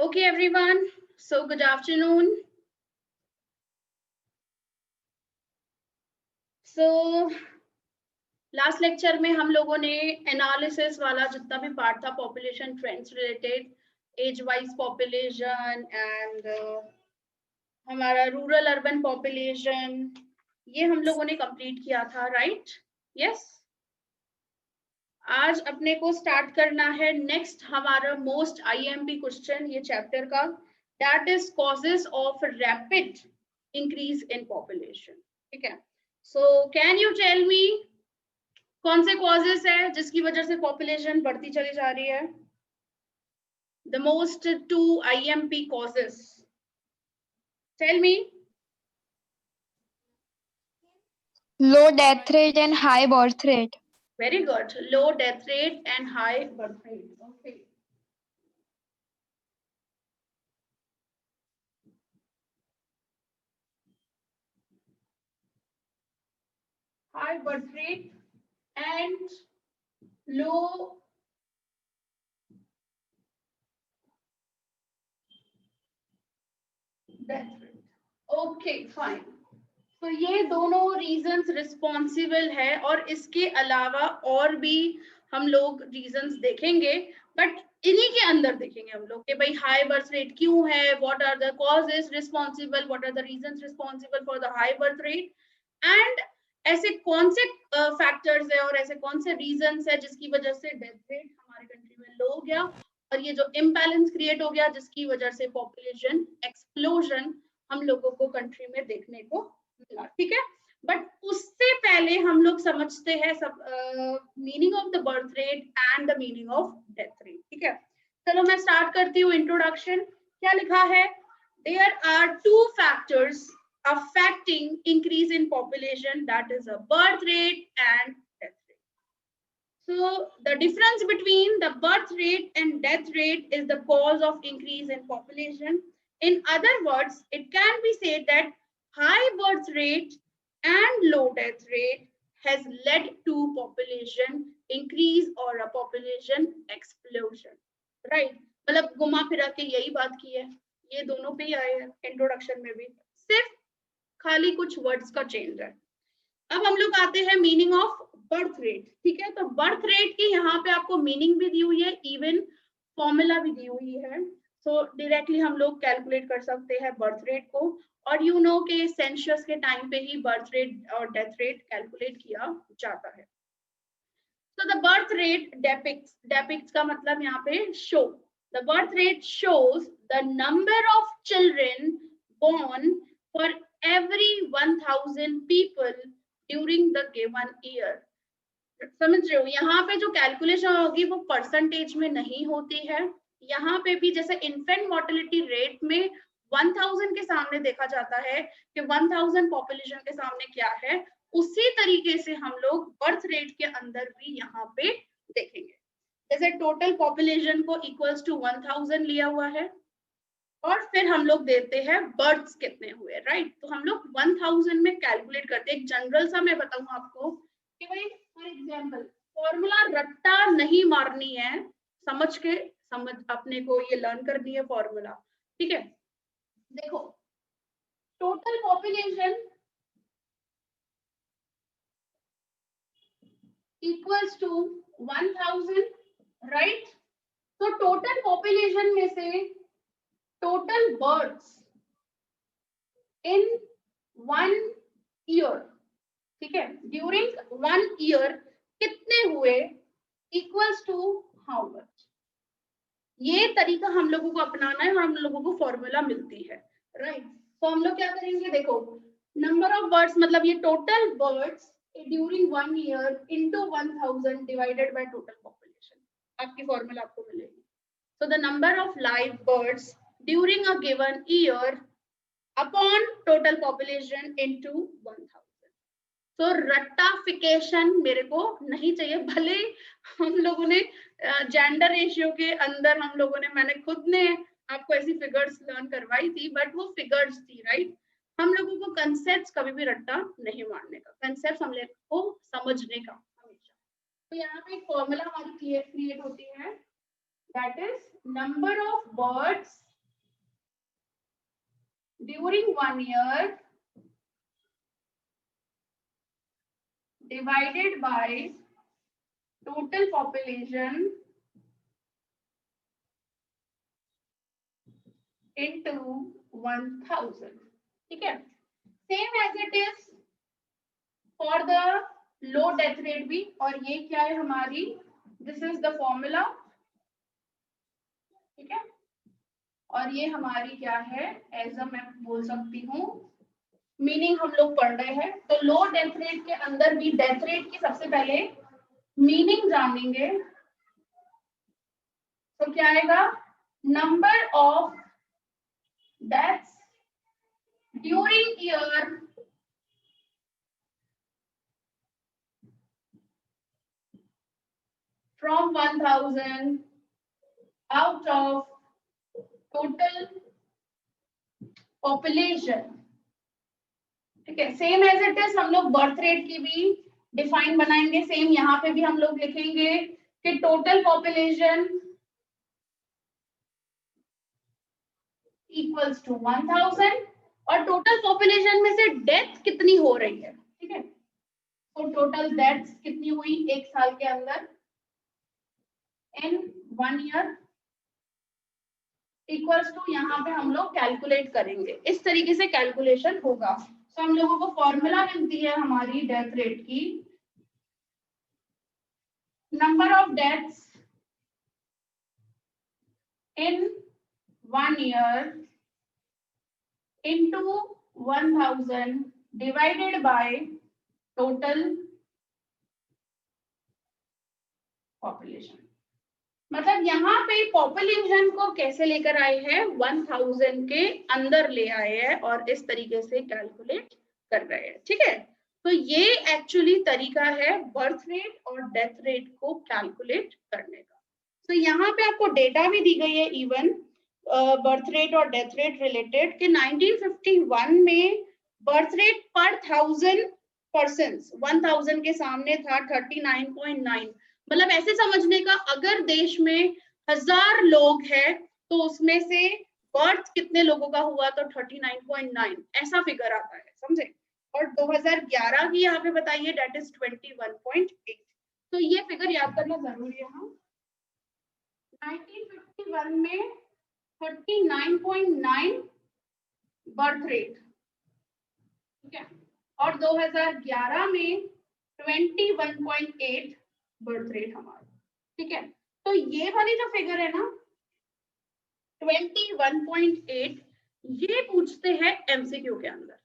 Okay, everyone. So good afternoon. So last lecture में हम लोगों ने एनालिसिस वाला जितना भी पार्ट था population trends related, age wise population and हमारा रूरल अर्बन पॉपुलेशन, ये हम लोगों ने कंप्लीट किया था, राइट? यस। आज अपने को स्टार्ट करना है नेक्स्ट हमारा मोस्ट आईएमपी क्वेश्चन ये चैप्टर का, that is causes of rapid increase in population. ठीक है, so can you tell me कौन से कॉजेस है जिसकी वजह से पॉपुलेशन बढ़ती चली जा रही है? The most two IMP causes, tell me. Low death rate and high birth rate. Very good. Low death rate and high birth rate. Okay. High birth rate and low death rate. Okay, fine. तो ये दोनों reasons responsible है और इसके अलावा और भी हम लोग रीजंस देखेंगे, बट इन्हीं के अंदर देखेंगे हम लोग कि भाई हाई बर्थ रेट क्यों है, what are the causes responsible, what are the reasons responsible for the high birth rate, and ऐसे कौन से फैक्टर्स है और ऐसे कौन से रीजंस है जिसकी वजह से डेथ रेट हमारे कंट्री में लो हो गया और ये जो इम्बैलेंस क्रिएट हो गया जिसकी वजह से पॉपुलेशन एक्सप्लोजन हम लोगों को कंट्री में देखने को मिला। ठीक है, बट उससे पहले हम लोग समझते हैं सब meaning of the birth rate and the meaning of death rate. ठीक है, चलो मैं स्टार्ट करती हूँ इंट्रोडक्शन। क्या लिखा है? There are two factors affecting increase in population, that is a birth rate and death rate. So the difference between the birth rate and death rate is the cause of increase in population. In other words, it can be said that high birth rate and low death rate has led to population increase or a population explosion, right? मतलब घुमा फिरा के यही बात की है, ये दोनों पे ही आए हैं इंट्रोडक्शन में भी, सिर्फ खाली कुछ वर्ड्स का चेंज है। अब हम लोग आते हैं मीनिंग ऑफ बर्थ रेट। ठीक है, तो बर्थ रेट की यहाँ पे आपको मीनिंग भी दी हुई है, इवन फॉर्मूला भी दी हुई है। सो डायरेक्टली हम लोग कैलकुलेट कर सकते हैं बर्थ रेट को, और यू नो के सेंसस के टाइम पे ही बर्थ रेट और डेथ रेट कैलकुलेट किया जाता है। तो द बर्थ रेट डेपिक्ट्स का मतलब यहाँ पे show, the birth rate shows the number of children born for every 1000 people during the given year। समझ रहे हो, यहाँ पे जो कैलकुलेशन होगी वो परसेंटेज में नहीं होती है। यहाँ पे भी जैसे इन्फेंट मोर्टेलिटी रेट में 1000 के सामने देखा जाता है कि 1000 पॉपुलेशन के सामने क्या है, उसी तरीके से हम लोग बर्थ रेट के अंदर भी यहाँ पे देखेंगे। जैसे टोटल पॉपुलेशन को इक्वल्स टू 1000 लिया हुआ है और फिर हम लोग देते हैं बर्थ्स कितने हुए, राइट? तो हम लोग 1000 में कैलकुलेट करते हैं। एक जनरल सा मैं बताऊं आपको कि भाई फॉर एग्जांपल फॉर्मूला रट्टा नहीं मारनी है, समझ अपने को ये लर्न करनी है फॉर्मूला। ठीक है, देखो total population equals to 1000, right? तो टोटल पॉपुलेशन में से total births in 1 year, ठीक है, during 1 year कितने हुए equals to how much। ये तरीका हम लोगों को अपनाना है और हम लोगों को फॉर्मूला मिलती है, राइट? तो हम लोग क्या करेंगे, देखो नंबर ऑफ बर्ड्स मतलब ये total birds during 1 year into 1000 divided by total population, आपकी फॉर्मूला आपको मिलेगी। So the number of live birds during a given year upon total population into 1000। So रट्टाफिकेशन मेरे को नहीं चाहिए, भले हम लोगों ने जेंडर रेशियो के अंदर हम लोगों ने, मैंने खुद ने आपको ऐसी फिगर्स लर्न करवाई थी, बट वो फिगर्स थी, राइट? हम लोगों को कंसेप्ट्स कभी भी रट्टा नहीं मारने का, कंसेप्ट हम लोग को समझने का हमेशा। तो यहाँ पे एक फॉर्मूला हमारी क्रिएट होती है, that is number of birds during 1 year divided by total population into 1000. ठीक है, same as it is for the low death rate भी, और ये क्या है हमारी, दिस इज द फॉर्मूला, ठीक है, और ये हमारी क्या है, एज अ मैं बोल सकती हूँ मीनिंग हम लोग पढ़ रहे हैं। तो लो डेथ रेट के अंदर भी डेथ रेट की सबसे पहले मीनिंग जानेंगे। तो क्या आएगा, number of deaths during year from 1000 out of total population। ठीक है, सेम एज इट इज हम लोग बर्थ रेट की भी डिफाइन बनाएंगे, सेम यहाँ पे भी हम लोग लिखेंगे कि टोटल पॉपुलेशन इक्वल्स टू 1000 और टोटल पॉपुलेशन में से डेथ कितनी हो रही है। ठीक है, तो टोटल डेथ्स कितनी हुई एक साल के अंदर इन 1 year इक्वल्स टू, यहाँ पे हम लोग कैलकुलेट करेंगे, इस तरीके से कैलकुलेशन होगा। तो हम लोगों को फॉर्मूला मिलती है हमारी डेथ रेट की, number of deaths in 1 year into 1000 divided by total population। मतलब यहाँ पे पॉपुलेशन को कैसे लेकर आए हैं, 1000 के अंदर ले आए हैं और इस तरीके से कैलकुलेट कर रहे हैं। ठीक है, तो ये एक्चुअली तरीका है बर्थ रेट और डेथ रेट को कैलकुलेट करने का। तो यहाँ पे आपको डेटा भी दी गई है इवन बर्थ रेट और डेथ रेट रिलेटेड कि 1951 में बर्थ रेट पर 1000 पर्सन्स 1000 के सामने था 39.9। मतलब ऐसे समझने का, अगर देश में 1000 लोग हैं तो उसमें से बर्थ कितने लोगों का हुआ, तो 39.9 ऐसा फिगर आता है, समझे। और 2011 की यहाँ पे बताइए डेट इज 21.8। तो ये फिगर याद करना जरूरी है। हाँ, 1951 में 39.9 बर्थ रेट, ठीक है, और 2011 में 21.8 बर्थ रेट हमारा। ठीक है, तो ये वाली जो फिगर है ना 21.8, ये पूछते हैं एमसीक्यू के अंदर।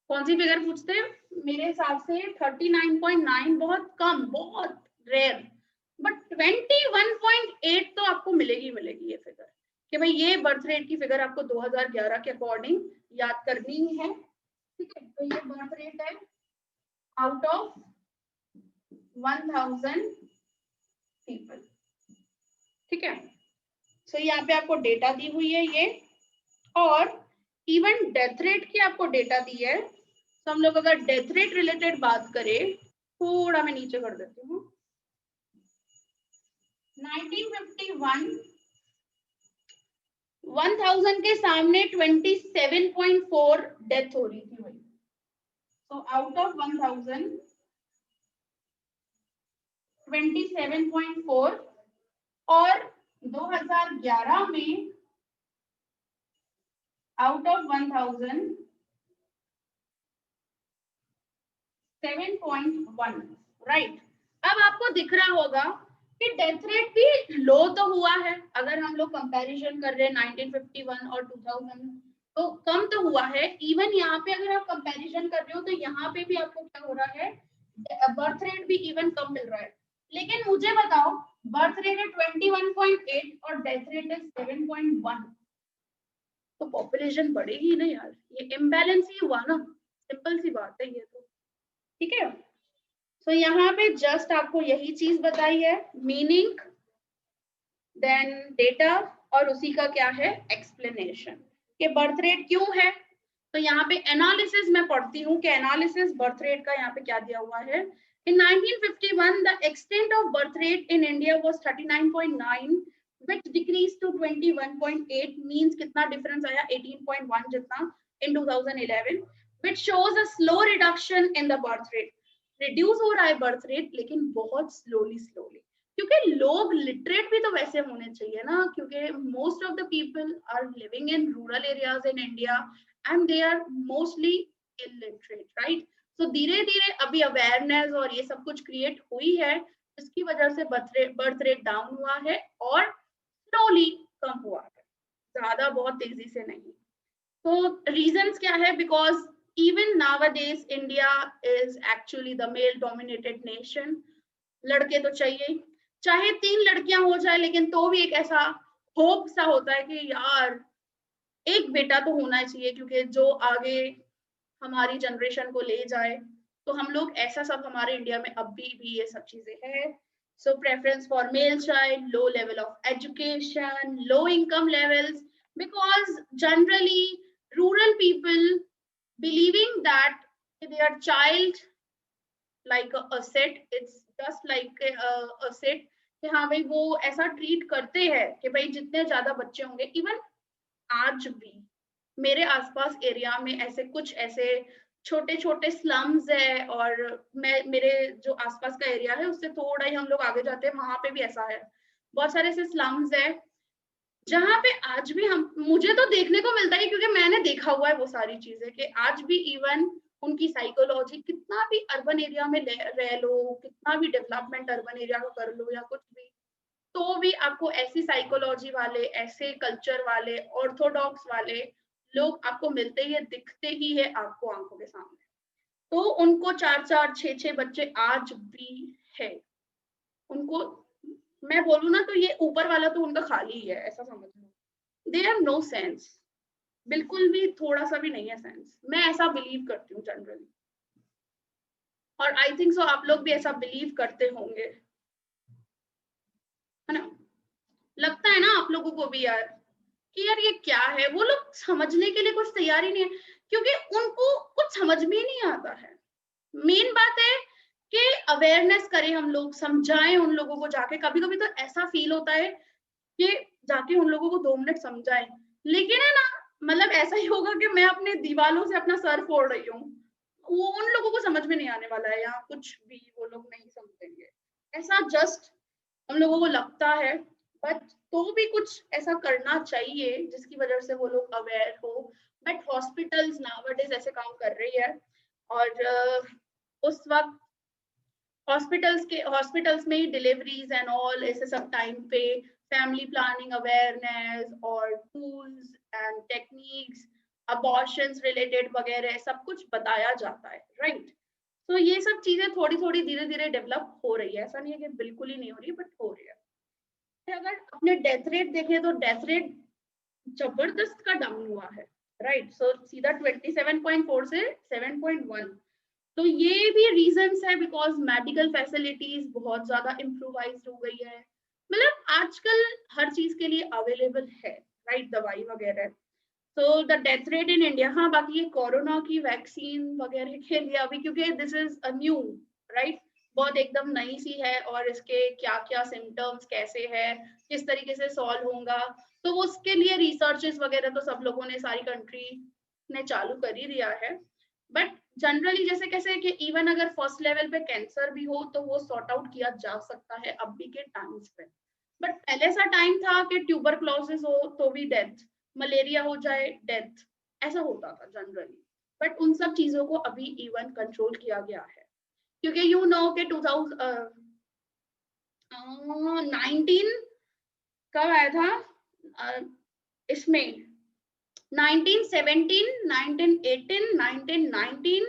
कौन सी फिगर पूछते हैं, मेरे हिसाब से 39.9 बहुत कम, बहुत रेयर, बट 21.8 तो आपको मिलेगी मिलेगी ये फिगर, कि भाई ये बर्थ रेट की फिगर आपको 2011 के अकॉर्डिंग याद करनी ही है। ठीक है, तो ये बर्थ रेट है आउट ऑफ 1000 पीपल। ठीक है, सो यहाँ पे आपको डेटा दी हुई है ये, और इवन डेथ रेट की आपको डेटा दी है। तो हम लोग अगर डेथ रेट रिलेटेड बात करें, थोड़ा मैं नीचे कर देती हूँ, 1951 1000 के सामने 27.4 डेथ हो रही थी भाई। तो आउट ऑफ 1000 27.4, और 2011 में आउट ऑफ 1000 7.1, राइट। अब आपको दिख रहा होगा कि डेथ रेट भी लो तो हुआ है, अगर हम लोग कंपैरिजन कर रहे हैं 1951 और 2000 तो कम तो हुआ है। इवन यहाँ पे अगर आप कंपैरिजन कर रहे हो तो यहाँ पे भी आपको क्या हो रहा है, बर्थ रेट भी इवन कम मिल रहा है। लेकिन मुझे बताओ, बर्थ रेट है 21.8 और डेथ रेट है 7.1, तो पॉपुलेशन बढ़ेगी ना यार, ये इम्बैलेंस ही हुआ ना, सिंपल सी बात है ये तो। ठीक है, तो यहाँ पे जस्ट आपको यही चीज बताई है, मीनिंग देन डेटा, और उसी का क्या है एक्सप्लेनेशन कि बर्थ रेट क्यों है। तो यहाँ पे एनालिसिस मैं पढ़ती हूँ कि एनालिसिस बर्थ रेट का यहाँ पे क्या दिया हुआ है। In 1951, the extent of birth rate in India was 39.9, which decreased to 21.8, means कितना difference आया 18.1 जितना in 2011, which shows a slow reduction in the birth rate. Reduce हो रहा है birth rate लेकिन बहुत slowly, क्योंकि लोग literate भी तो वैसे होने चाहिए ना, क्योंकि most of the people are living in rural areas in India and they are mostly illiterate, right? So धीरे धीरे अभी awareness और ये सब कुछ create हुई है, जिसकी वजह से birth rate down हुआ है और स्लोली कम हुआ है, ज्यादा बहुत तेजी से नहीं। तो रीजंस क्या है? Because even nowadays India is actually the male dominated nation. लड़के तो चाहिए, चाहे 3 लड़कियां हो जाए, लेकिन तो भी एक ऐसा होप सा होता है कि यार एक बेटा तो होना चाहिए, क्योंकि जो आगे हमारी जनरेशन को ले जाए। तो हम लोग ऐसा सब हमारे इंडिया में अभी भी ये सब चीजें हैं। So preference for male child, low level of education, low income levels, because generally rural people believing that their child like a asset, it's just like a asset, कि हाँ भाई वो ऐसा ट्रीट करते हैं कि भाई जितने ज्यादा बच्चे होंगे। इवन आज भी मेरे आसपास एरिया में ऐसे कुछ ऐसे छोटे छोटे स्लम्स है, और मेरे जो आसपास का एरिया है उससे थोड़ा ही हम लोग आगे जाते हैं, वहां पे भी ऐसा है। बहुत सारे ऐसे स्लम्स है जहाँ पे आज भी हम, मुझे तो देखने को मिलता है क्योंकि मैंने देखा हुआ है वो सारी चीजें, कि आज भी इवन उनकी साइकोलॉजी, कितना भी अर्बन एरिया में रह लो, कितना भी डेवलपमेंट अर्बन एरिया को कर लो या कुछ भी, तो भी आपको ऐसी साइकोलॉजी वाले, ऐसे कल्चर वाले, ऑर्थोडॉक्स वाले लोग आपको मिलते ही है, दिखते ही है आपको आंखों के सामने। तो उनको 4-4, 6-6 बच्चे आज भी है। उनको मैं बोलूं ना तो ये ऊपर वाला तो उनका खाली ही है, ऐसा समझ लो। दे हैव नो सेंस, बिल्कुल भी थोड़ा सा भी नहीं है सेंस। मैं ऐसा बिलीव करती हूँ जनरली, और आई थिंक सो आप लोग भी ऐसा बिलीव करते होंगे, है ना? लगता है ना आप लोगों को भी यार कि यार ये क्या है? वो लोग समझने के लिए कुछ तैयार ही नहीं है, क्योंकि उनको कुछ समझ में ही नहीं आता है। मेन बात है कि अवेयरनेस करें हम लोग, समझाएं उन लोगों को जाके। कभी कभी तो ऐसा फील होता है कि जाके उन लोगों को 2 मिनट समझाएं, लेकिन है ना, मतलब ऐसा ही होगा कि मैं अपने दीवालों से अपना सर फोड़ रही हूँ। वो उन लोगों को समझ में नहीं आने वाला है, या कुछ भी वो लोग नहीं समझेंगे, ऐसा जस्ट हम लोगों को लगता है। बट तो भी कुछ ऐसा करना चाहिए जिसकी वजह से वो लोग अवेयर हो। बट हॉस्पिटल्स नाउअडेज ऐसे काम कर रही है, और उस वक्त हॉस्पिटल्स में ही डिलीवरीज एंड ऑल ऐसे सब टाइम पे फैमिली प्लानिंग अवेयरनेस और tools and techniques, abortions related वगैरह सब कुछ बताया जाता है, राइट? तो ये सब चीजें थोड़ी थोड़ी धीरे धीरे डेवलप हो रही है, ऐसा नहीं है कि बिल्कुल ही नहीं हो रही, बट हो रही है। अगर अपने डेथ रेट देखें तो डेथ रेट जबरदस्त का डाउन हुआ है, राइट? सो सीधा 27.4 से 7.1। तो ये भी रीजंस है बिकॉज मेडिकल फैसिलिटीज बहुत ज्यादा इम्प्रूवाइज हो गई है। मतलब आजकल हर चीज के लिए अवेलेबल है, राइट? दवाई वगैरह। तो the death rate in India, हाँ बाकी ये कोरोना की वैक्सीन वगैरह के लिए अभी, क्योंकि this is a new, right? बहुत एकदम नई सी है, और इसके क्या क्या सिम्टम्स कैसे है, किस तरीके से सॉल्व होगा, तो उसके लिए रिसर्चेस वगैरह तो सब लोगों ने, सारी कंट्री ने चालू कर ही दिया है। बट जनरली जैसे कैसे कि इवन अगर फर्स्ट लेवल पे कैंसर भी हो तो वो सॉर्ट आउट किया जा सकता है अभी के टाइम्स पे। बट पहले सा टाइम था कि ट्यूबरक्लोसिस हो तो भी डेथ, मलेरिया हो जाए डेथ, ऐसा होता था जनरली। बट उन सब चीजों को अभी इवन कंट्रोल किया गया है, क्योंकि यू नो के 2019 कब आया था इसमें 1917, 1918, 1919,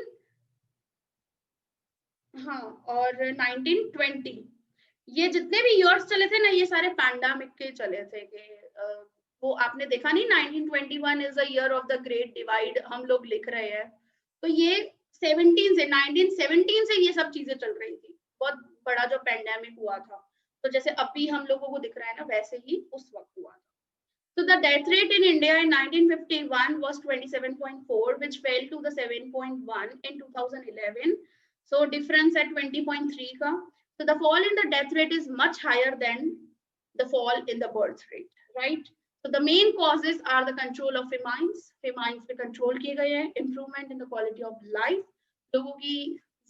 हाँ, और 1920, ये जितने भी ईयर्स चले थे ना, ये सारे पैंडेमिक के चले थे। कि वो आपने देखा नहीं, 1921 is the year of the great divide हम लोग लिख रहे हैं, तो ये 1917 से ये सब चीजें चल रही थी। बहुत बड़ा जो पैंडेमिक हुआ था, तो जैसे अभी हम लोगों को दिख रहा है ना, वैसे ही उस वक्त हुआ था। So the death rate in India in 1951 was 27.4, which fell to the 7.1 in 2011. So difference at 20.3 ka. So the fall in the death rate is much higher than the fall in the birth rate, right? So the main causes are the control of famines पे control किए गए हैं, improvement in the quality of life, लोगों की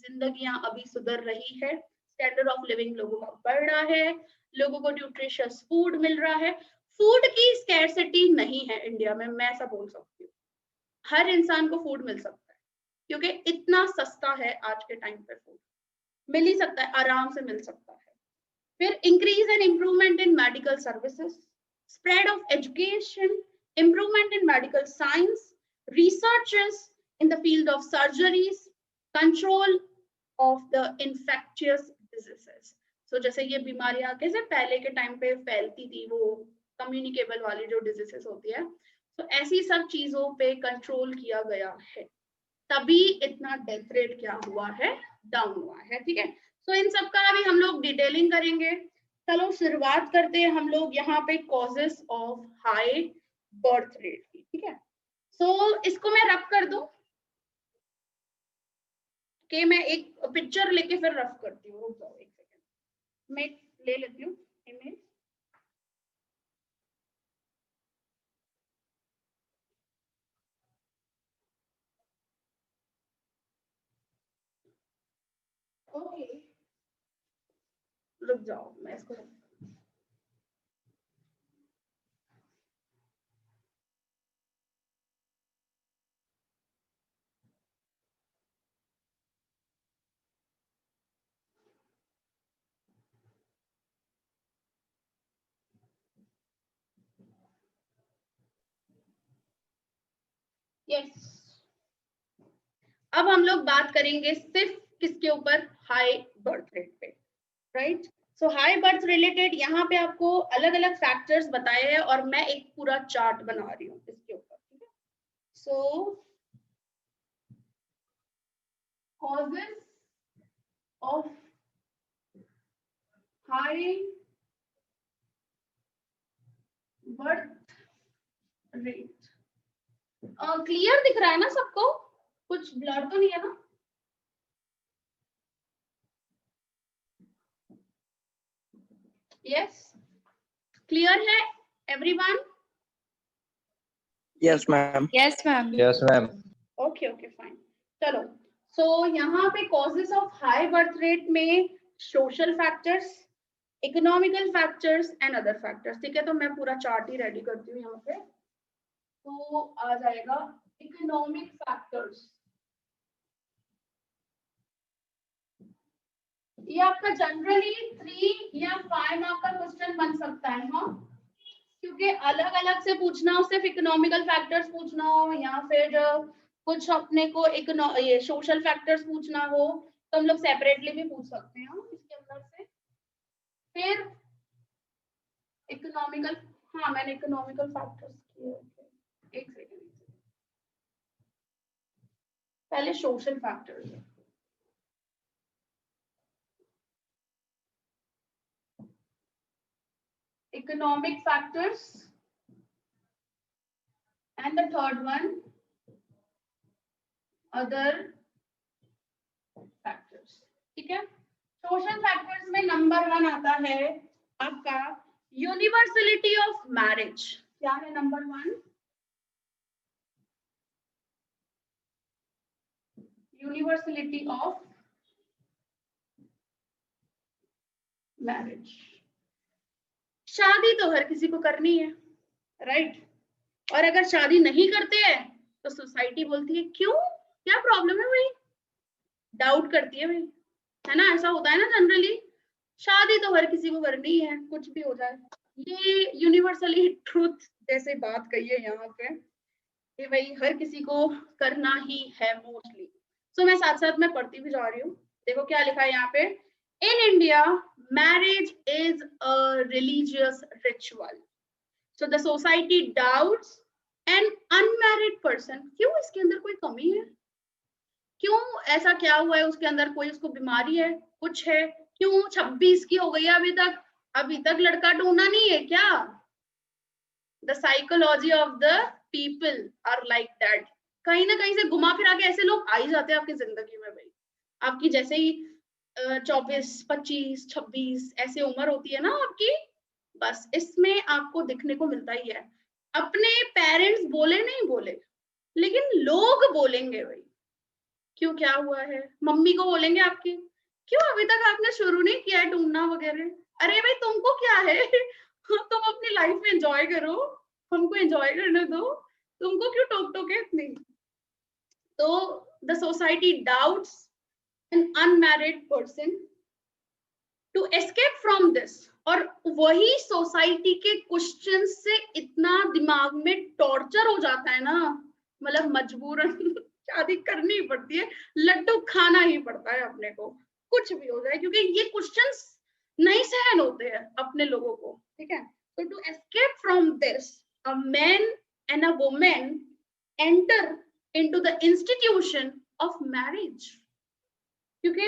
जिंदगियां अभी सुधर रही है, स्टैंडर्ड ऑफ लिविंग लोगों का बढ़ रहा है, लोगों को न्यूट्रिशियस फूड मिल रहा है, फूड की स्कैरसिटी नहीं है इंडिया में, मैं ऐसा बोल सकती हूँ, हर इंसान को फूड मिल सकता है क्योंकि इतना सस्ता है आज के टाइम पे, फूड मिल ही सकता है, आराम से मिल सकता है। फिर increase and improvement in medical services, spread of education, improvement in medical science, researches in the field of surgeries, control of the infectious diseases. So जैसे ये बीमारियां कैसे पहले के टाइम पे फैलती थी, वो कम्युनिकेबल वाली जो डिजीजेस होती है, तो ऐसी सब चीजों पे कंट्रोल किया गया है, तभी इतना डेथ रेट क्या हुआ है, डाउन हुआ है, ठीक है। सो इन सब का अभी हम लोग डिटेलिंग करेंगे। चलो शुरुआत करते हैं हम लोग यहाँ पे causes of high birth rate की, ठीक है। सो इसको मैं रफ कर दूं कि मैं एक पिक्चर लेके फिर रफ करती हूँ, रुक जाओ एक सेकंड, मैं ले लेती हूँ इमेज। ओके रुक जाओ, मैं इसको यस। अब हम लोग बात करेंगे सिर्फ किसके ऊपर, हाई बर्थ रेट पे, राइट। सो हाई बर्थ रिलेटेड यहाँ पे आपको अलग अलग फैक्टर्स बताए हैं और मैं एक पूरा चार्ट बना रही हूँ इसके ऊपर, ठीक है। सो causes of high birth rate, clear दिख रहा है ना सबको, कुछ ब्लर तो नहीं है ना? यस, क्लियर है everyone? Yes ma'am. Yes, ma'am. Yes ma'am. Okay okay fine, चलो। सो यहाँ पे causes of high birth rate में social factors, economical factors and other factors, ठीक है। तो मैं पूरा चार्ट ही रेडी करती हूँ यहाँ पे, तो आ जाएगा इकोनॉमिक फैक्टर्स। ये आपका जनरली 3 या 5 मार्क का क्वेश्चन बन सकता है, हाँ, क्योंकि अलग अलग से पूछना हो, सिर्फ इकोनॉमिकल फैक्टर्स पूछना हो या फिर कुछ अपने को ये सोशल फैक्टर्स पूछना हो, तो हम लोग सेपरेटली भी पूछ सकते हैं इसके अंदर से। फिर इकोनॉमिकल, हाँ मैंने इकोनॉमिकल फैक्टर्स किए, एक सेकेंड, पहले social factors. Economic factors and the third one other factors, ठीक है। सोशल फैक्टर्स में नंबर 1 आता है आपका यूनिवर्सलिटी ऑफ मैरिज। क्या है नंबर 1? Universality of marriage. शादी तो हर किसी को करनी है, राइट। और अगर शादी नहीं करते हैं तो सोसाइटी बोलती है क्यों, क्या प्रॉब्लम है भाई, डाउट करती है भाई, है ना, ऐसा होता है ना जनरली। शादी तो हर किसी को करनी है, कुछ भी हो जाए, ये यूनिवर्सली ट्रूथ जैसे बात कही है यहाँ पे कि भाई हर किसी को करना ही है मोस्टली। सो मैं साथ साथ में पढ़ती भी जा रही हूँ, देखो क्या लिखा है यहाँ पे। In India marriage is a religious ritual, so the society doubts an unmarried person. क्यों, इसके अंदर कोई कमी है, क्यों, ऐसा क्या हुआ है उसके अंदर, कोई उसको बीमारी है, कुछ है, क्यों 26 की हो गई है अभी तक लड़का ढूंढा नहीं है क्या? The psychology of the people are like that. कहीं ना कहीं से घुमा फिरा के ऐसे लोग आ ही जाते हैं आपकी जिंदगी में भाई। आपकी जैसे ही 24, 25, 26 ऐसे उम्र होती है ना आपकी, बस इसमें आपको दिखने को मिलता ही है। अपने पेरेंट्स बोले नहीं बोले, लेकिन लोग बोलेंगे भाई, क्यों क्या हुआ है, मम्मी को बोलेंगे आपकी, क्यों अभी तक आपने शुरू नहीं किया है ढूंढना वगैरह, अरे भाई तुमको क्या है तुम अपनी लाइफ में एंजॉय करो, हमको एंजॉय करने दो, तुमको क्यों टोक टोके इतनी। तो the society doubts an unmarried person to escape from this, और वही सोसाइटी के क्वेश्चन से इतना दिमाग में टॉर्चर हो जाता है ना, मतलब मजबूरन शादी करनी ही पड़ती है, लड्डू खाना ही पड़ता है अपने को, कुछ भी हो जाए, क्योंकि ये क्वेश्चंस नहीं सहन होते हैं अपने लोगों को, ठीक है। तो to escape from this, a man and a women enter into the institution of marriage, क्योंकि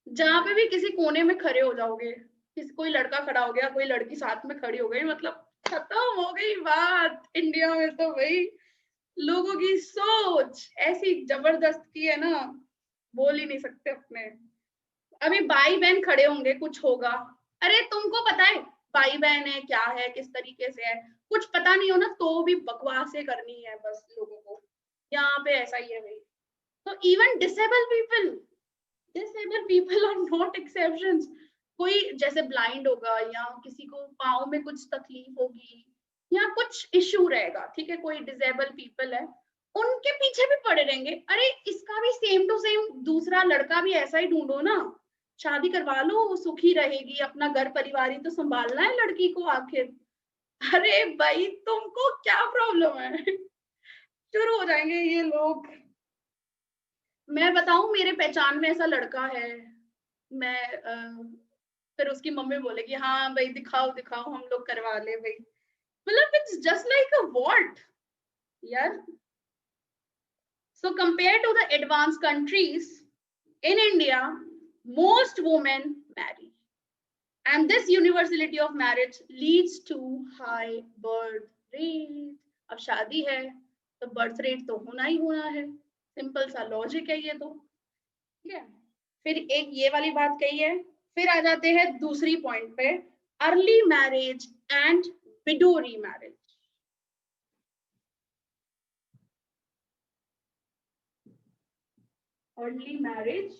जहां पे भी किसी कोने में खड़े हो जाओगे, किसी कोई लड़का खड़ा हो गया, कोई लड़की साथ में खड़ी हो गई, मतलब खत्म हो गई बात। इंडिया में तो भाई लोगों की सोच ऐसी जबरदस्त की है ना, बोल ही नहीं सकते अपने। अभी भाई बहन खड़े होंगे, कुछ होगा, अरे तुमको पता है भाई बहन है क्या है, किस तरीके से है, कुछ पता नहीं हो ना तो भी बकवासें करनी है बस लोगों को, यहाँ पे ऐसा ही है भाई। तो even disabled people are not exceptions। कोई जैसे ब्लाइंड होगा, या किसी को पाँव में कुछ तकलीफ होगी, या कुछ इश्यू रहेगा, ठीक है, कोई डिसेबल पीपल है, उनके पीछे भी पड़े रहेंगे, अरे इसका भी सेम टू सेम दूसरा लड़का भी ऐसा ही ढूंढो ना, शादी करवा लो, वो सुखी रहेगी, अपना घर परिवार ही तो संभालना है लड़की को आखिर। अरे भाई तुमको क्या प्रॉब्लम है शुरू हो जाएंगे ये लोग। मैं बताऊं, मेरे पहचान में ऐसा लड़का है, मैं फिर उसकी मम्मी बोलेगी हाँ भाई दिखाओ दिखाओ, हम लोग करवा ले भाई, मतलब it's just like a what यार। So compared to the advanced countries, in India most women marry, and this universality of marriage leads to high birth rate। अब शादी है तो बर्थ रेट तो होना ही होना है, सिंपल सा लॉजिक है ये तो, ठीक है। फिर एक ये वाली बात कही है, फिर आ जाते हैं दूसरी पॉइंट पे, early marriage and window remarriage. Early marriage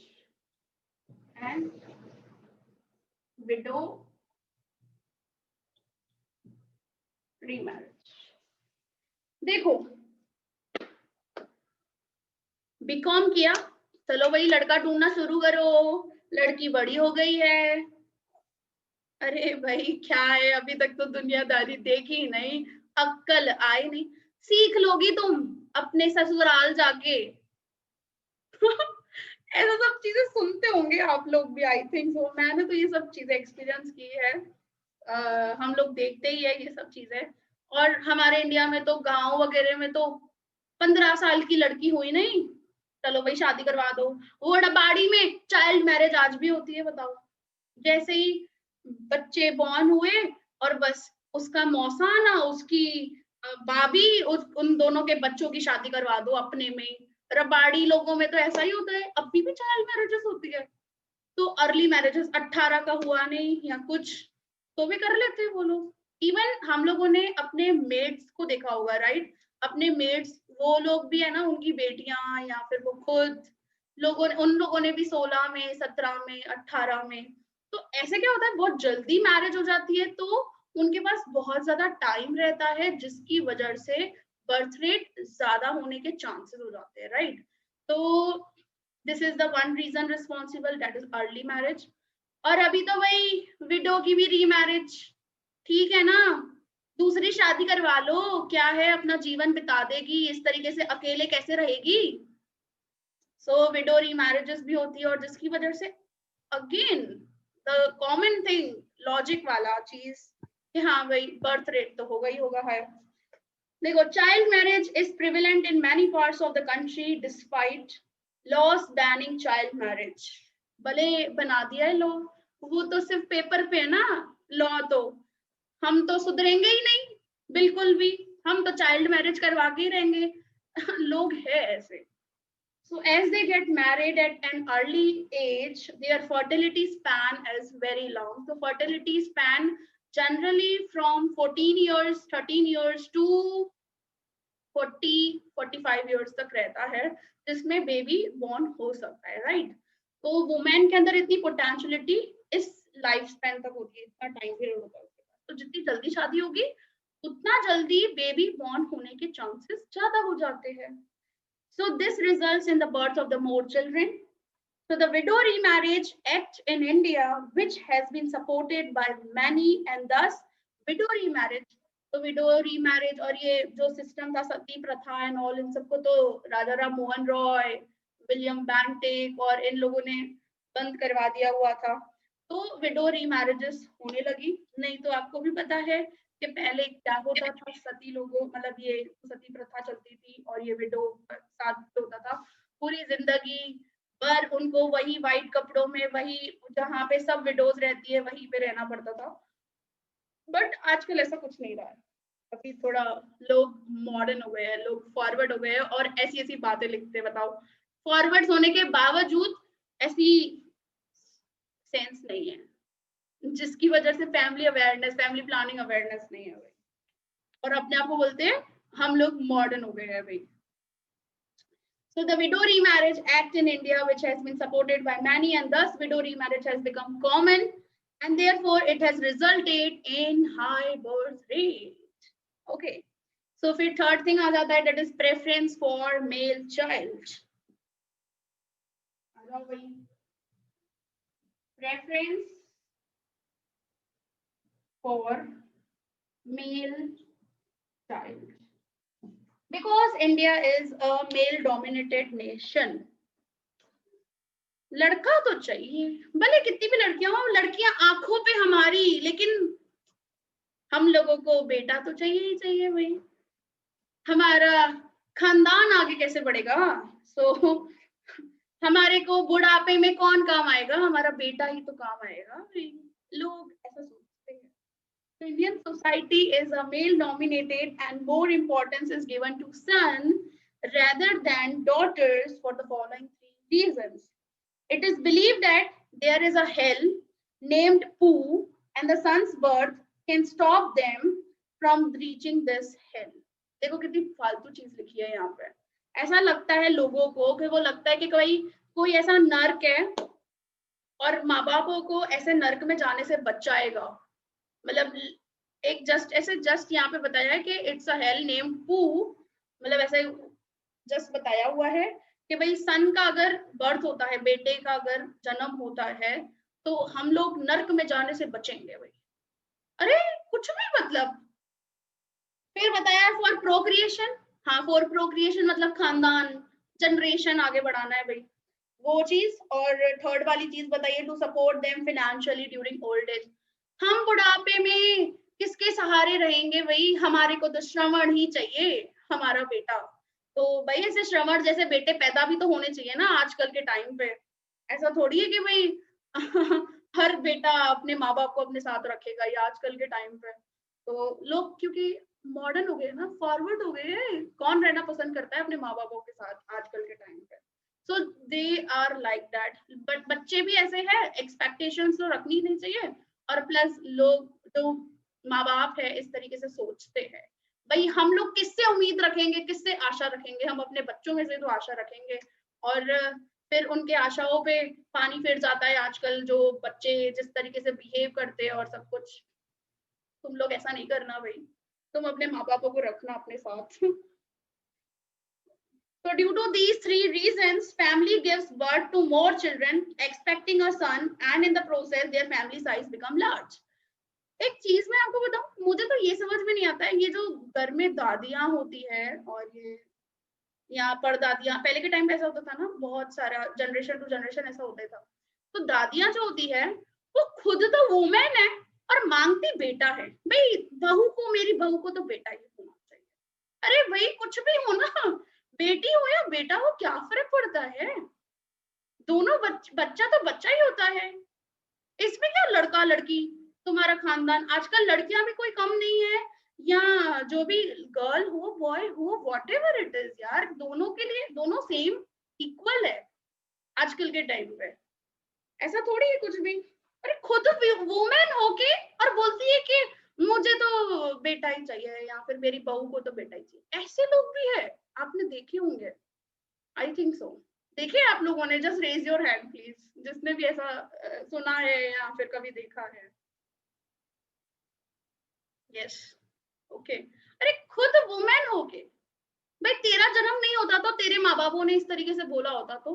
and window remarriage. देखो बीकॉम किया, चलो भाई लड़का ढूंढना शुरू करो, लड़की बड़ी हो गई है, अरे भाई क्या है, अभी तक तो दुनियादारी देखी नहीं, अक्कल आई नहीं, सीख लोगी तुम अपने ससुराल जाके ऐसा सब चीजें सुनते होंगे आप लोग भी, आई थिंक सो, मैंने तो ये सब चीजें एक्सपीरियंस की है। हम लोग देखते ही है ये सब चीजें, और हमारे इंडिया में तो गांव वगैरह में तो 15 साल की लड़की हुई नहीं, चलो भाई शादी करवा दो, वो डबाड़ी में चाइल्ड मैरिज आज भी होती है, बताओ। जैसे ही बच्चे बॉर्न हुए और बस उसका मौसा ना, उसकी भाभी उन दोनों के बच्चों की शादी करवा दो अपने में। रबाड़ी लोगों में तो ऐसा ही होता है, अभी भी चाइल्ड मैरिजेस होती है। तो अर्ली मैरिजेस 18 का हुआ नहीं या कुछ तो भी कर लेते हैं वो लोग। इवन हम लोगों ने अपने मेड्स को देखा होगा, राइट, अपने मेड्स वो लोग भी है ना, उनकी बेटियां या फिर वो खुद लोगों ने, उन लोगों ने भी 16 में 17 में 18 में। तो ऐसे क्या होता है, बहुत जल्दी मैरिज हो जाती है, तो उनके पास बहुत ज्यादा टाइम रहता है, जिसकी वजह से बर्थ रेट ज्यादा होने के चांसेस हो जाते हैं, राइट। तो this is the one reason responsible, that is early marriage. और अभी तो भाई विडो की भी रीमैरिज, ठीक है ना, दूसरी शादी करवा लो, क्या है, अपना जीवन बिता देगी, इस तरीके से अकेले कैसे रहेगी। सो विडो रीमैरिजेस भी होती है, और जिसकी वजह से again the common thing, logic वाला चीज कि हाँ भाई बर्थ रेट तो होगा ही होगा है। देखो child marriage is prevalent in many parts of the country despite loss banning child marriage. भले बना दिया है लॉ, वो तो सिर्फ पेपर पे है ना लॉ, तो हम तो सुधरेंगे ही नहीं बिल्कुल भी, हम तो चाइल्ड मैरिज करवा के ही रहेंगे लोग है ऐसे। So as they get married at an early age, their fertility span is very long. So fertility span generally from 14 years 13 years to 40-45 years तक रहता है, जिसमें बेबी बॉर्न हो सकता है, राइट। तो वुमेन के अंदर इतनी पोटेंशियलिटी इस लाइफ स्पैन तक होती है, इतना टाइम पीरियड होता है उसके पास। तो जितनी जल्दी शादी होगी उतना जल्दी बेबी बॉर्न होने के चांसेस ज्यादा हो जाते हैं। So this results in the birth of the more children. So the Widow Remarriage Act in India, which has been supported by many, and thus widow remarriage, तो विडो रीमैरिज और ये जो सिस्टम था सती प्रथा एंड ऑल, इन सबको तो राजा Ram Mohan Roy, William Bentinck और इन लोगों ने बंद करवा दिया हुआ था। तो विडो रीमैरिजेस होने लगी। नहीं तो आपको भी पता है कि पहले क्या होता था, सती लोगों मतलब ये सती प्रथा चलती थी और ये विडो साथ होता था पूरी जिंदगी पर, उनको वही वाइट कपड़ों में, वही जहाँ पे सब विडोज रहती है वहीं पे रहना पड़ता था। बट आजकल ऐसा कुछ नहीं रहा है, अभी थोड़ा लोग मॉडर्न हो गए हैं, लोग फॉरवर्ड हो गए हैं और ऐसी ऐसी बातें लिखते हैं। बताओ, फॉरवर्ड होने के बावजूद ऐसी सेंस नहीं है, जिसकी वजह से family awareness, family planning awareness नहीं है भाई, और अपने आप को बोलते हैं हम लोग मॉडर्न हो गए हैं भाई। So the Widow Remarriage Act in India, which has been supported by many, and thus widow remarriage has become common, and therefore it has resulted in high birth rate. Okay. So फिर third thing आ जाता है, that is preference for male child. Preference for male child. Because India is a male dominated nation. लड़का तो चाहिए, भले कितनी भी लड़कियां हो, लड़कियां आंखों पे हमारी, लेकिन हम लोगों को बेटा तो चाहिए ही चाहिए भाई। हमारा खानदान आगे कैसे बढ़ेगा? सो हमारे को बुढ़ापे में कौन काम आएगा? हमारा बेटा ही तो काम आएगा भाई। लोग ऐसा सोचते हैं। Indian society is a male dominated and more importance is given to son rather than daughters for the following three reasons. It is believed that there is a hell named Pooh and the son's birth can stop them from reaching this hell. देखो कितनी फालतू चीज लिखी है यहाँ पे। ऐसा लगता है लोगों को कि वो लगता है कि कोई ऐसा नर्क है और माँ बापों को ऐसे नर्क में जाने से बचाएगा। मतलब एक जस्ट यहाँ पे बताया है कि इट्स अ हेल नेम पू, मतलब ऐसे जस्ट बताया हुआ है कि भाई सन का अगर बर्थ होता है, बेटे का अगर जन्म होता है, तो हम लोग नर्क में जाने से बचेंगे भाई। अरे कुछ भी मतलब। फिर बताया फॉर प्रोक्रिएशन, हाँ फॉर प्रोक्रिएशन मतलब खानदान, जनरेशन आगे बढ़ाना है भाई, वो चीज। और थर्ड वाली चीज बताइए to support them financially during old age. हम बुढ़ापे में किसके सहारे रहेंगे भाई? हमारे को तो श्रवण ही चाहिए, हमारा बेटा। तो भाई ऐसे श्रवण जैसे बेटे पैदा भी तो होने चाहिए ना आजकल के टाइम पे। ऐसा थोड़ी है कि भाई हर बेटा अपने माँ बाप को अपने साथ रखेगा ये आजकल के टाइम पे। तो लोग क्योंकि मॉडर्न हो गए ना, फॉरवर्ड हो गए, कौन रहना पसंद करता है अपने माँ बापों के साथ आजकल के टाइम पे? So they are like that. But बच्चे भी ऐसे हैं, एक्सपेक्टेशंस तो रखनी नहीं चाहिए, और प्लस लोग जो माँ बाप है इस तरीके से सोचते हैं भाई हम लोग किससे उम्मीद रखेंगे, किससे आशा रखेंगे? हम अपने बच्चों में से तो आशा रखेंगे, और फिर उनके आशाओं पे पानी फिर जाता है आजकल। जो बच्चे जिस तरीके से बिहेव करते हैं और सब कुछ, तुम लोग ऐसा नहीं करना भाई, तुम अपने माँ बापों को रखना अपने साथ। So due to these three reasons, family gives birth to more children, expecting a son, and in the process, their family size become large. एक चीज मैं आपको बताऊं, मुझे तो ये समझ में नहीं आता है, ये जो घर में दादियां होती है और ये यहाँ पर दादियां, पहले के टाइम पे ऐसा होता था ना, बहुत सारा जनरेशन टू जनरेशन ऐसा होता था। तो दादियां जो होती है वो खुद तो वुमेन है और मांगती बेटा है भाई, बहू को, मेरी बहू को तो बेटा ही होना चाहिए। अरे भाई कुछ भी हो ना, बेटी हो या बेटा हो, क्या फर्क पड़ता है? दोनों बच्चा तो बच्चा ही होता है, इसमें क्या लड़का लड़की, तुम्हारा खानदान। आजकल लड़कियां भी कोई कम नहीं है, या जो भी गर्ल हो बॉय हो, व्हाटएवर इट इज यार, दोनों के लिए दोनों सेम इक्वल है आजकल के टाइम पे। ऐसा थोड़ी है कुछ भी। अरे खुद वुमेन होके और बोलती है कि मुझे तो बेटा ही चाहिए या फिर मेरी बहू को तो बेटा ही चाहिए। ऐसे लोग भी है, आपने देखे होंगे, आई थिंक सो। देखिए आप लोगों ने, just raise your hand please, जिसने भी ऐसा सुना है या फिर कभी देखा है। Yes, okay. अरे खुद वुमेन होके, भाई तेरा जन्म नहीं होता तो तेरे माँ बापों ने इस तरीके से बोला होता तो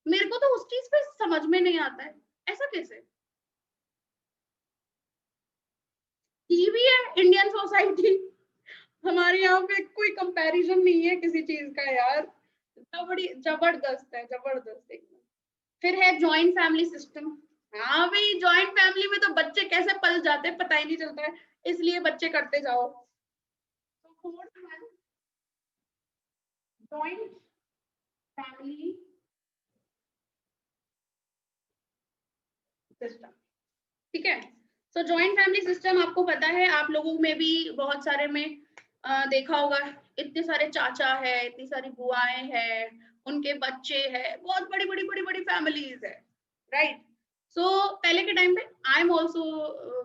मेरे को तो उस चीज पे समझ में नहीं आता है, ऐसा कैसे। ये भी है इंडियन सोसाइटी, हमारे यहाँ पे कोई कंपैरिजन नहीं है किसी चीज का यार, बड़ी जबरदस्त है, जबरदस्त एकदम। फिर है जॉइंट फैमिली सिस्टम। हाँ भाई, जॉइंट फैमिली में तो बच्चे कैसे पल जाते हैं पता ही नहीं चलता है, इसलिए बच्चे करते जाओ। तो जॉइंट फैमिली सिस्टम, ठीक है। सो जॉइंट फैमिली सिस्टम आपको पता है, आप लोगों में भी बहुत सारे में देखा होगा, इतने सारे चाचा है, इतनी सारी बुआएं हैं, उनके बच्चे हैं, बहुत बड़ी बड़ी बड़ी बड़ी फैमिलीज है, राइट। सो पहले के टाइम पे I am also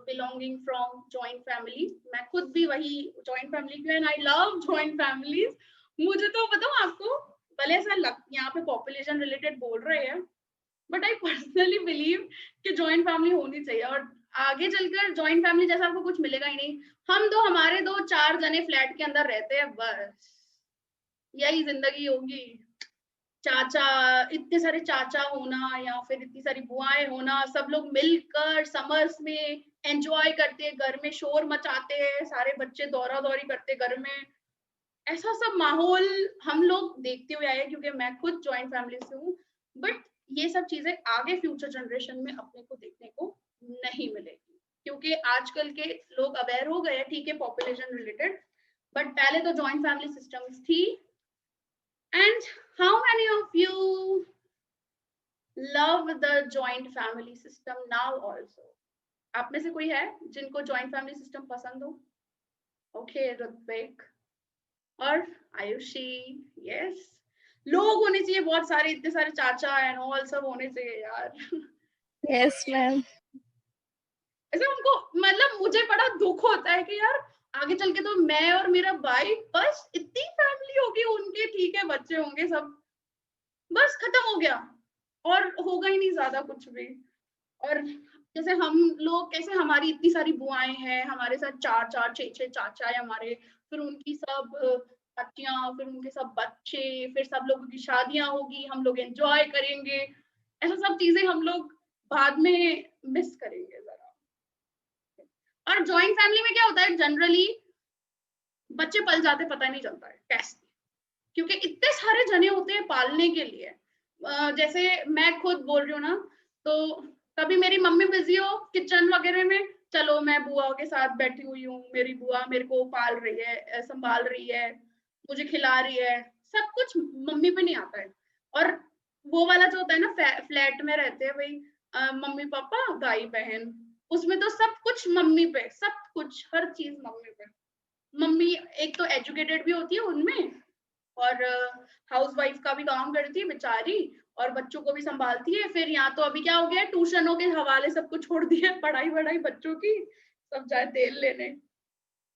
belonging from joint family, मैं खुद भी वही जॉइंट फैमिली की, and I love joint families. मुझे तो बताऊं आपको, भले ऐसा यहाँ पे पॉपुलेशन रिलेटेड बोल रहे हैं, बट आई पर्सनली बिलीव कि जॉइंट फैमिली होनी चाहिए, और आगे चलकर जॉइंट फैमिली जैसा आपको कुछ मिलेगा ही नहीं। हम तो हमारे 2-4 जने फ्लैट के अंदर रहते हैं, बस यही जिंदगी होगी। चाचा, इतने सारे चाचा होना या फिर इतनी सारी बुआएं होना, सब लोग मिलकर समर्स में एंजॉय करते हैं, घर में शोर मचाते हैं, सारे बच्चे दौरा दौरी करते घर में, ऐसा सब माहौल हम लोग देखते हुए आए, क्योंकि मैं खुद जॉइंट फैमिली से हूँ। बट ये सब चीजें आगे फ्यूचर जनरेशन में अपने को देखने को नहीं मिलेगी, क्योंकि आजकल के लोग अवेयर हो गए, ठीक है, पॉपुलेशन रिलेटेड, बट पहले तो जॉइंट फैमिली सिस्टम्स थी। And how many of you love the joint family system now also? आप में से कोई है जिनको जॉइंट फैमिली सिस्टम पसंद हो? ओके, ऋत्विक और आयुषी, यस। लोग होने चाहिए बहुत सारे, इतने सारे चाचा एंड ऑल सब होने चाहिए यार। Yes, ma'am. ऐसे उनको, मतलब मुझे बड़ा दुख होता है कि यार आगे चल के तो मैं और मेरा भाई, बस इतनी फैमिली होगी उनके, ठीक है बच्चे होंगे सब, बस खत्म हो गया, और होगा ही नहीं ज्यादा कुछ भी। और जैसे हम लोग कैसे, हमारी इतनी सारी बुआएं हैं, हमारे साथ 4-4 6-6 चाचा है हमारे, फिर उनकी सब बच्चियां, फिर उनके सब बच्चे, फिर सब लोगों की शादियां होगी, हम लोग एंजॉय करेंगे, ऐसा सब चीजें हम लोग बाद में मिस करेंगे जरा। और जॉइंट फैमिली में क्या होता है, जनरली बच्चे पल जाते पता नहीं चलता है कैसे, क्योंकि इतने सारे जने होते हैं पालने के लिए। जैसे मैं खुद बोल रही हूँ ना, तो कभी मेरी मम्मी बिजी हो किचन वगैरह में, चलो मैं बुआ के साथ बैठी हुई हूँ, मेरी बुआ मेरे को पाल रही है, संभाल रही है, मुझे खिला रही है, सब कुछ मम्मी पे नहीं आता है। और वो वाला जो होता है ना, फ्लैट में रहते हैं भाई, मम्मी पापा भाई बहन, उसमें तो सब कुछ मम्मी पे, सब कुछ हर चीज मम्मी पे। मम्मी एक तो एजुकेटेड भी होती है उनमें, और हाउस वाइफ का भी काम करती है बेचारी, और बच्चों को भी संभालती है। फिर यहाँ तो अभी क्या हो गया, ट्यूशनों के हवाले सबको छोड़ दिया, पढ़ाई वढ़ाई बच्चों की, सब जाए तेल लेने।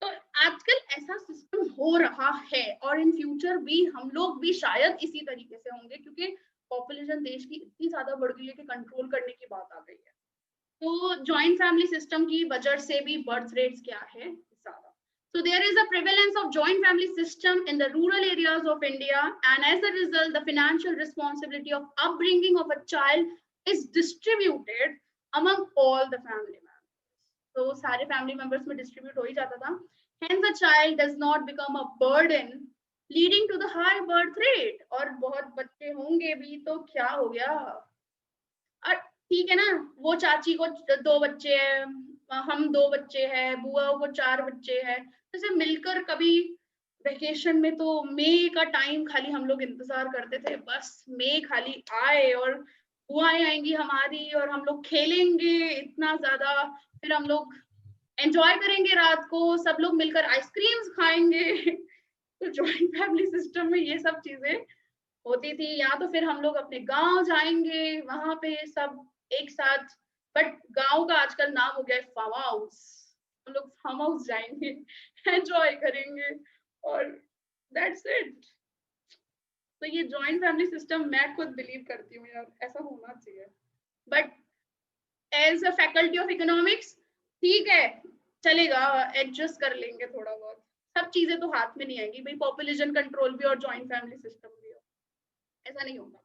तो आजकल ऐसा सिस्टम हो रहा है, और इन फ्यूचर भी हम लोग भी शायद इसी तरीके से होंगे, क्योंकि पॉपुलेशन देश की इतनी ज्यादा बढ़ गई है कि कंट्रोल करने की बात आ गई है। तो जॉइंट फैमिली सिस्टम की वजह से भी बर्थ रेट्स क्या है ज्यादा। So there is a prevalence of joint family system in the rural areas of India, and as a result, the financial responsibility of upbringing of a child is distributed among all the family members. So सारे family members में distribute हो ही जाता था. Hence, a child does not become a burden, leading to the high birth rate. और बहुत बच्चे होंगे भी तो क्या हो गया? ठीक है ना, वो चाची को 2 बच्चे हैं, हम 2 बच्चे हैं, बुआ को 4 बच्चे हैं, जैसे मिलकर कभी वेकेशन में तो मई का टाइम खाली हम लोग इंतजार करते थे, बस मई खाली आए और बुआएं आएंगी हमारी और हम लोग खेलेंगे इतना ज्यादा, फिर हम लोग एंजॉय करेंगे, रात को सब लोग मिलकर आइसक्रीम्स खाएंगे। तो जॉइंट फैमिली सिस्टम में ये सब चीजें होती थी। या तो फिर हम लोग अपने गांव जाएंगे, वहां पे सब एक साथ बट गांव का आजकल नाम हो गया है फार्म हाउस। हम लोग फार्म हाउस जाएंगे, एंजॉय करेंगे और दैट्स इट। तो ये जॉइंट फैमिली सिस्टम मैं खुद बिलीव करती हूँ यार, ऐसा होना चाहिए। But as a faculty of economics ठीक है, चलेगा, एडजस्ट कर लेंगे थोड़ा बहुत। सब चीजें तो हाथ में नहीं आएगी भाई, पॉपुलेशन कंट्रोल भी और जॉइंट फैमिली सिस्टम भी हो, ऐसा नहीं होगा।